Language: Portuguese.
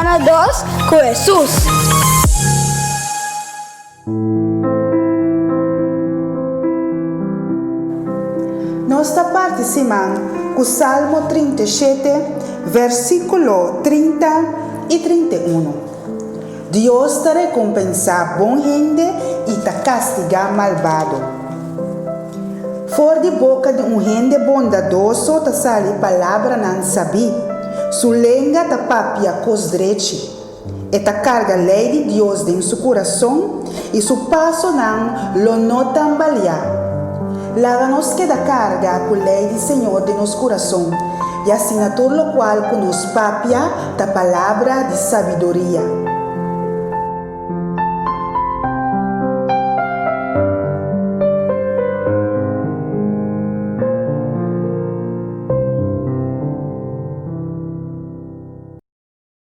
Semana 2 com Jesus. Nossa parte semana com o Salmo 37, versículo 30 e 31. Deus te recompensa bom gente e te castiga malvado. For de boca de gente bondadoso te sale palavra não sabi. Sua língua te papia cos dreche. E te carga lei de Deus em seu coração e seu passo não lo notam balear. Lava-nos que da carga com lei do Senhor de nosso coração, e assina todo o qual que nos papia da palavra de sabedoria.